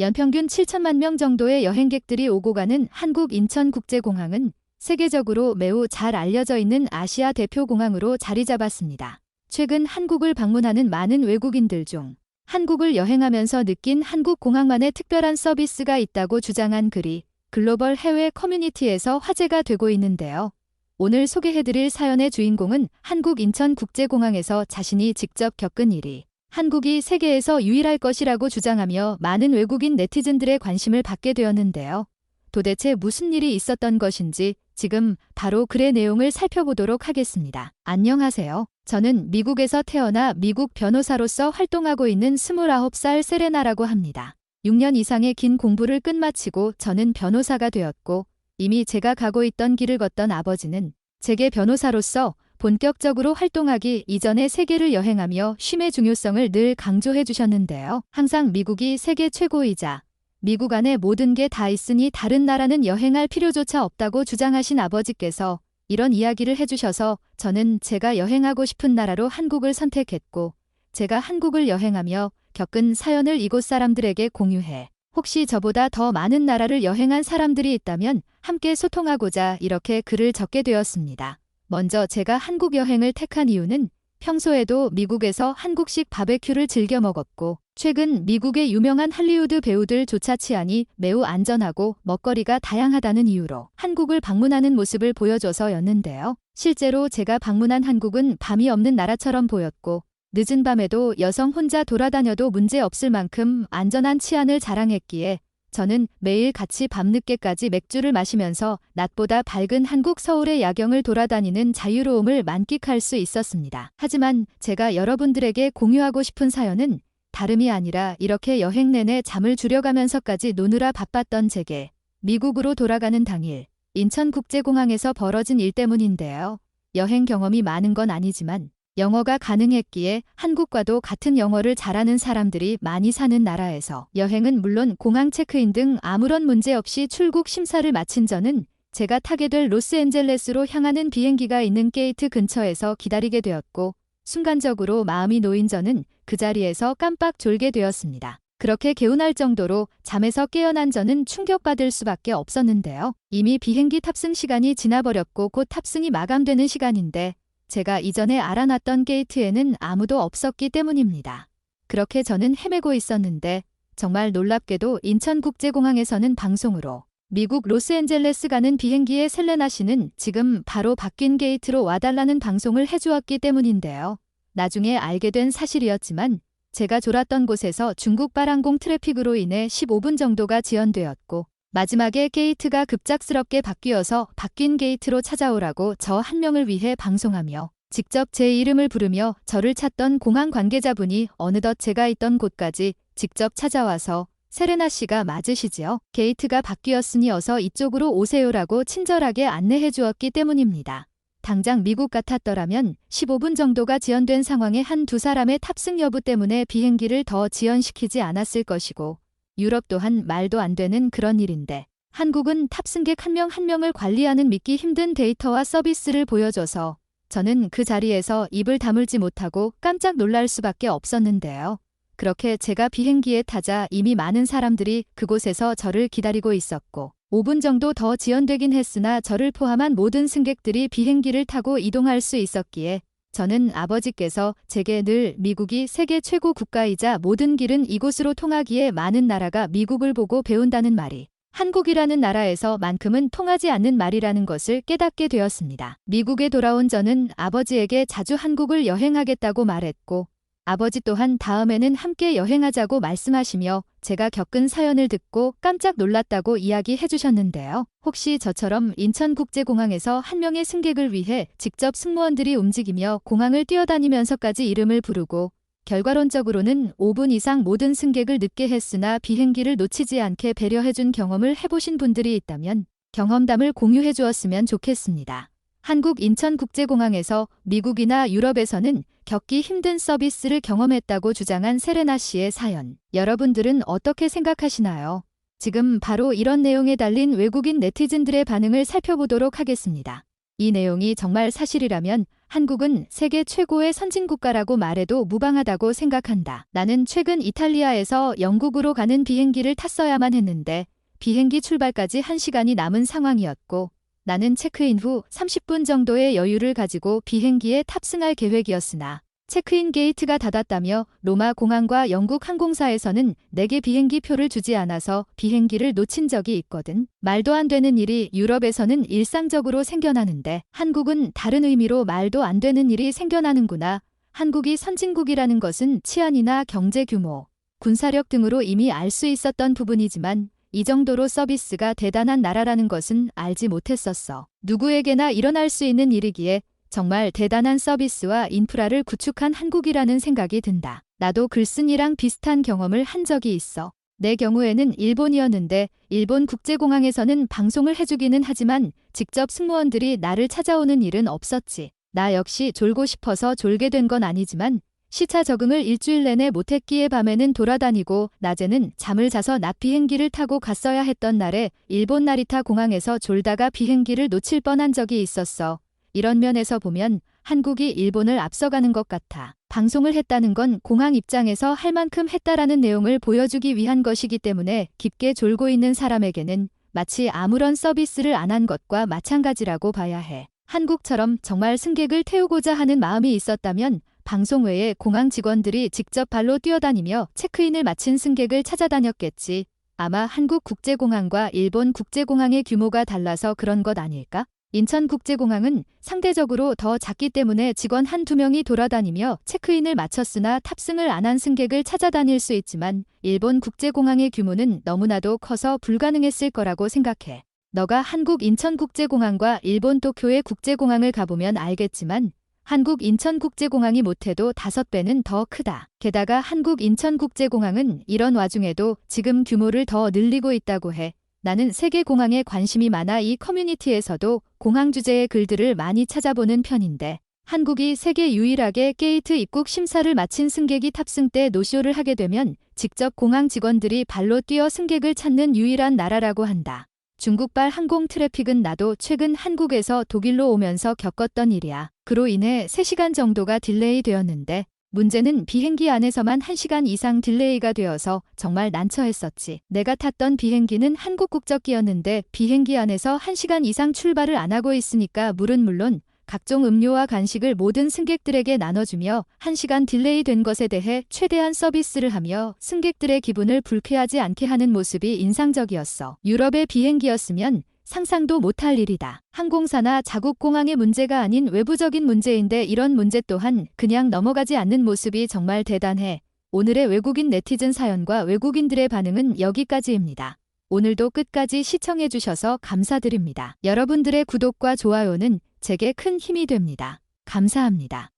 연평균 7천만 명 정도의 여행객들이 오고 가는 한국 인천국제공항은 세계적으로 매우 잘 알려져 있는 아시아 대표 공항으로 자리 잡았습니다. 최근 한국을 방문하는 많은 외국인들 중 한국을 여행하면서 느낀 한국 공항만의 특별한 서비스가 있다고 주장한 글이 글로벌 해외 커뮤니티에서 화제가 되고 있는데요. 오늘 소개해드릴 사연의 주인공은 한국 인천국제공항에서 자신이 직접 겪은 일이 한국이 세계에서 유일할 것이라고 주장하며 많은 외국인 네티즌들의 관심을 받게 되었는데요. 도대체 무슨 일이 있었던 것인지 지금 바로 글의 내용을 살펴보도록 하겠습니다. 안녕하세요. 저는 미국에서 태어나 미국 변호사로서 활동하고 있는 29살 세레나라고 합니다. 6년 이상의 긴 공부를 끝마치고 저는 변호사가 되었고 이미 제가 가고 있던 길을 걷던 아버지는 제게 변호사로서 본격적으로 활동하기 이전에 세계를 여행하며 쉼의 중요성을 늘 강조해 주셨는데요. 항상 미국이 세계 최고이자 미국 안에 모든 게 다 있으니 다른 나라는 여행할 필요조차 없다고 주장하신 아버지께서 이런 이야기를 해주셔서 저는 제가 여행하고 싶은 나라로 한국을 선택했고 제가 한국을 여행하며 겪은 사연을 이곳 사람들에게 공유해 혹시 저보다 더 많은 나라를 여행한 사람들이 있다면 함께 소통하고자 이렇게 글을 적게 되었습니다. 먼저 제가 한국 여행을 택한 이유는 평소에도 미국에서 한국식 바베큐를 즐겨 먹었고 최근 미국의 유명한 할리우드 배우들조차 치안이 매우 안전하고 먹거리가 다양하다는 이유로 한국을 방문하는 모습을 보여줘서였는데요. 실제로 제가 방문한 한국은 밤이 없는 나라처럼 보였고 늦은 밤에도 여성 혼자 돌아다녀도 문제 없을 만큼 안전한 치안을 자랑했기에 저는 매일 같이 밤늦게까지 맥주를 마시면서 낮보다 밝은 한국 서울의 야경을 돌아다니는 자유로움을 만끽할 수 있었습니다. 하지만 제가 여러분들에게 공유하고 싶은 사연은 다름이 아니라 이렇게 여행 내내 잠을 줄여가면서까지 노느라 바빴던 제게 미국으로 돌아가는 당일 인천국제공항에서 벌어진 일 때문인데요. 여행 경험이 많은 건 아니지만 영어가 가능했기에 한국과도 같은 영어를 잘하는 사람들이 많이 사는 나라에서 여행은 물론 공항 체크인 등 아무런 문제 없이 출국 심사를 마친 저는 제가 타게 될 로스앤젤레스로 향하는 비행기가 있는 게이트 근처에서 기다리게 되었고 순간적으로 마음이 놓인 저는 그 자리에서 깜빡 졸게 되었습니다. 그렇게 개운할 정도로 잠에서 깨어난 저는 충격받을 수밖에 없었는데요. 이미 비행기 탑승 시간이 지나버렸고 곧 탑승이 마감되는 시간인데 제가 이전에 알아놨던 게이트에는 아무도 없었기 때문입니다. 그렇게 저는 헤매고 있었는데 정말 놀랍게도 인천국제공항에서는 방송으로 미국 로스앤젤레스 가는 비행기의 셀레나 씨는 지금 바로 바뀐 게이트로 와달라는 방송을 해주었기 때문인데요. 나중에 알게 된 사실이었지만 제가 졸았던 곳에서 중국발 항공 트래픽으로 인해 15분 정도가 지연되었고 마지막에 게이트가 급작스럽게 바뀌어서 바뀐 게이트로 찾아오라고 저 한 명을 위해 방송하며 직접 제 이름을 부르며 저를 찾던 공항 관계자분이 어느덧 제가 있던 곳까지 직접 찾아와서 세레나 씨가 맞으시지요? 게이트가 바뀌었으니 어서 이쪽으로 오세요라고 친절하게 안내해 주었기 때문입니다. 당장 미국 같았더라면 15분 정도가 지연된 상황에 한두 사람의 탑승 여부 때문에 비행기를 더 지연시키지 않았을 것이고 유럽 또한 말도 안 되는 그런 일인데 한국은 탑승객 한 명 한 명을 관리하는 믿기 힘든 데이터와 서비스를 보여줘서 저는 그 자리에서 입을 다물지 못하고 깜짝 놀랄 수밖에 없었는데요. 그렇게 제가 비행기에 타자 이미 많은 사람들이 그곳에서 저를 기다리고 있었고 5분 정도 더 지연되긴 했으나 저를 포함한 모든 승객들이 비행기를 타고 이동할 수 있었기에 저는 아버지께서 제게 늘 미국이 세계 최고 국가이자 모든 길은 이곳으로 통하기에 많은 나라가 미국을 보고 배운다는 말이 한국이라는 나라에서만큼은 통하지 않는 말이라는 것을 깨닫게 되었습니다. 미국에 돌아온 저는 아버지에게 자주 한국을 여행하겠다고 말했고 아버지 또한 다음에는 함께 여행하자고 말씀하시며 제가 겪은 사연을 듣고 깜짝 놀랐다고 이야기해 주셨는데요. 혹시 저처럼 인천국제공항에서 한 명의 승객을 위해 직접 승무원들이 움직이며 공항을 뛰어다니면서까지 이름을 부르고 결과론적으로는 5분 이상 모든 승객을 늦게 했으나 비행기를 놓치지 않게 배려해준 경험을 해보신 분들이 있다면 경험담을 공유해 주었으면 좋겠습니다. 한국 인천국제공항에서 미국이나 유럽에서는 겪기 힘든 서비스를 경험했다고 주장한 세레나 씨의 사연. 여러분들은 어떻게 생각하시나요? 지금 바로 이런 내용에 달린 외국인 네티즌들의 반응을 살펴보도록 하겠습니다. 이 내용이 정말 사실이라면 한국은 세계 최고의 선진국가라고 말해도 무방하다고 생각한다. 나는 최근 이탈리아에서 영국으로 가는 비행기를 탔어야만 했는데 비행기 출발까지 1시간이 남은 상황이었고 나는 체크인 후 30분 정도의 여유를 가지고 비행기에 탑승할 계획이었으나 체크인 게이트가 닫았다며 로마 공항과 영국 항공사에서는 내게 비행기 표를 주지 않아서 비행기를 놓친 적이 있거든. 말도 안 되는 일이 유럽에서는 일상적으로 생겨나는데 한국은 다른 의미로 말도 안 되는 일이 생겨나는구나. 한국이 선진국이라는 것은 치안이나 경제 규모, 군사력 등으로 이미 알 수 있었던 부분이지만 이 정도로 서비스가 대단한 나라라는 것은 알지 못했었어. 누구에게나 일어날 수 있는 일이기에 정말 대단한 서비스와 인프라를 구축한 한국이라는 생각이 든다. 나도 글쓴이랑 비슷한 경험을 한 적이 있어. 내 경우에는 일본이었는데 일본 국제공항에서는 방송을 해주기는 하지만 직접 승무원들이 나를 찾아오는 일은 없었지. 나 역시 졸고 싶어서 졸게 된 건 아니지만 시차 적응을 일주일 내내 못했기에 밤에는 돌아다니고 낮에는 잠을 자서 낮 비행기를 타고 갔어야 했던 날에 일본 나리타 공항에서 졸다가 비행기를 놓칠 뻔한 적이 있었어. 이런 면에서 보면 한국이 일본을 앞서가는 것 같아. 방송을 했다는 건 공항 입장에서 할 만큼 했다라는 내용을 보여주기 위한 것이기 때문에 깊게 졸고 있는 사람에게는 마치 아무런 서비스를 안 한 것과 마찬가지라고 봐야 해. 한국처럼 정말 승객을 태우고자 하는 마음이 있었다면 방송 외에 공항 직원들이 직접 발로 뛰어다니며 체크인을 마친 승객을 찾아다녔겠지. 아마 한국 국제공항과 일본 국제공항의 규모가 달라서 그런 것 아닐까? 인천국제공항은 상대적으로 더 작기 때문에 직원 한두 명이 돌아다니며 체크인을 마쳤으나 탑승을 안 한 승객을 찾아다닐 수 있지만 일본 국제공항의 규모는 너무나도 커서 불가능했을 거라고 생각해. 너가 한국 인천국제공항과 일본 도쿄의 국제공항을 가보면 알겠지만 한국 인천국제공항이 못해도 5배는 더 크다. 게다가 한국 인천국제공항은 이런 와중에도 지금 규모를 더 늘리고 있다고 해. 나는 세계 공항에 관심이 많아 이 커뮤니티에서도 공항 주제의 글들을 많이 찾아보는 편인데 한국이 세계 유일하게 게이트 입국 심사를 마친 승객이 탑승 때 노쇼를 하게 되면 직접 공항 직원들이 발로 뛰어 승객을 찾는 유일한 나라라고 한다. 중국발 항공 트래픽은 나도 최근 한국에서 독일로 오면서 겪었던 일이야. 그로 인해 3시간 정도가 딜레이 되었는데 문제는 비행기 안에서만 1시간 이상 딜레이가 되어서 정말 난처했었지. 내가 탔던 비행기는 한국 국적기였는데 비행기 안에서 1시간 이상 출발을 안 하고 있으니까 물은 물론 각종 음료와 간식을 모든 승객들에게 나눠주며 1시간 딜레이 된 것에 대해 최대한 서비스를 하며 승객들의 기분을 불쾌하지 않게 하는 모습이 인상적이었어. 유럽의 비행기였으면 상상도 못할 일이다. 항공사나 자국 공항의 문제가 아닌 외부적인 문제인데 이런 문제 또한 그냥 넘어가지 않는 모습이 정말 대단해. 오늘의 외국인 네티즌 사연과 외국인들의 반응은 여기까지입니다. 오늘도 끝까지 시청해주셔서 감사드립니다. 여러분들의 구독과 좋아요는 제게 큰 힘이 됩니다. 감사합니다.